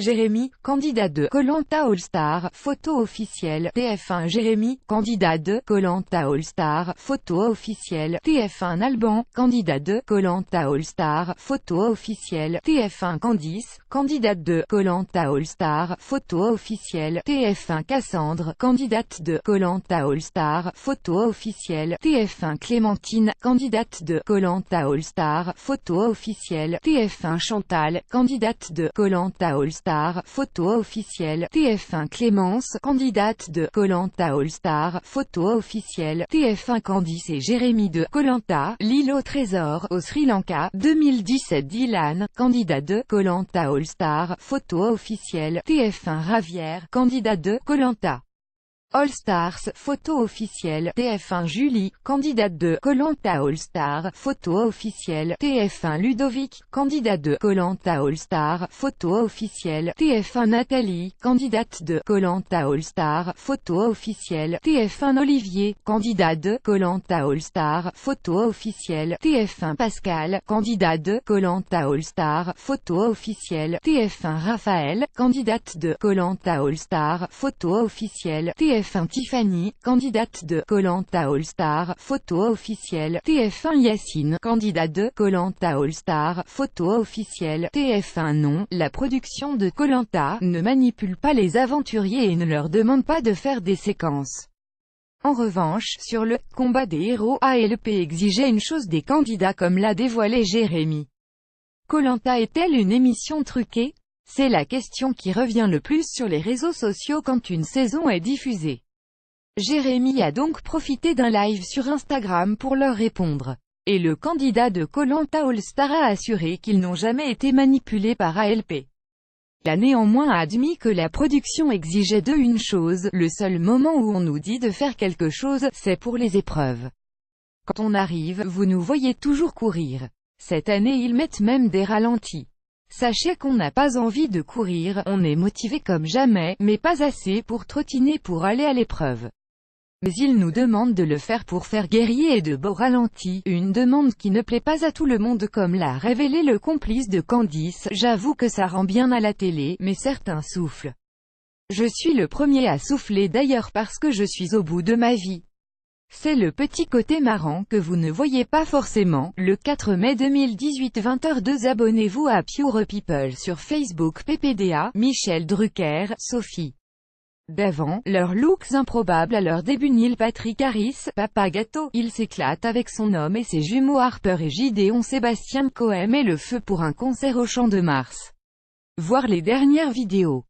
Jérémy, candidat de Koh-Lanta All-Star, photo officielle, TF1 Jérémy, candidat de Koh-Lanta All-Star, photo officielle, TF1 Alban, candidat de Koh-Lanta All-Star, photo officielle, TF1 Candice, candidate de Koh-Lanta All-Star, photo officielle, TF1 Cassandre, candidate de Koh-Lanta All-Star, photo officielle, TF1 Clémentine, candidate de Koh-Lanta All-Star, photo officielle, TF1 Chantal, candidate de Koh-Lanta All-Star, photo officielle, TF1 Clémence, candidate de Koh-Lanta All-Star, photo officielle, TF1 Candice et Jérémy de Koh-Lanta, l'île au trésor, au Sri Lanka, 2017 Dylan, candidat de Koh-Lanta All-Star, photo officielle, TF1 Ravière, candidat de Koh-Lanta All Stars, photo officielle, TF1 Julie, candidate de Koh-Lanta All-Star, photo officielle, TF1 Ludovic, candidat de Koh-Lanta All-Star, photo officielle, TF1 Nathalie, candidate de Koh-Lanta All-Star, photo officielle, TF1 Olivier, candidat de Koh-Lanta All-Star, photo officielle, TF1 Pascal, candidat de Koh-Lanta All-Star, photo officielle, TF1 Raphaël, candidate de Koh-Lanta All-Star, photo officielle, TF1 Tiffany, candidate de Koh-Lanta All-Star, photo officielle, TF1 Yacine, candidat de Koh-Lanta All-Star, photo officielle, TF1 Non, la production de Koh-Lanta ne manipule pas les aventuriers et ne leur demande pas de faire des séquences. En revanche, sur le combat des héros, ALP exigeait une chose des candidats comme l'a dévoilé Jérémy. Koh-Lanta est-elle une émission truquée? C'est la question qui revient le plus sur les réseaux sociaux quand une saison est diffusée. Jérémy a donc profité d'un live sur Instagram pour leur répondre. Et le candidat de Koh-Lanta All-Star a assuré qu'ils n'ont jamais été manipulés par ALP. Il a néanmoins admis que la production exigeait d'eux une chose, le seul moment où on nous dit de faire quelque chose, c'est pour les épreuves. Quand on arrive, vous nous voyez toujours courir. Cette année ils mettent même des ralentis. Sachez qu'on n'a pas envie de courir, on est motivé comme jamais, mais pas assez pour trottiner pour aller à l'épreuve. Mais ils nous demandent de le faire pour faire guerrier et de beaux ralentis, une demande qui ne plaît pas à tout le monde comme l'a révélé le complice de Candice. J'avoue que ça rend bien à la télé, mais certains soufflent. Je suis le premier à souffler d'ailleurs parce que je suis au bout de ma vie. C'est le petit côté marrant que vous ne voyez pas forcément. Le 4 mai 2018 20h02 abonnez-vous à Pure People sur Facebook. PPDA, Michel Drucker, Sophie Davant, leurs looks improbables à leur début. Neil Patrick Harris, Papa Gâteau, il s'éclate avec son homme et ses jumeaux Harper et Gideon. Sébastien Coe met le feu pour un concert au Champ de Mars. Voir les dernières vidéos.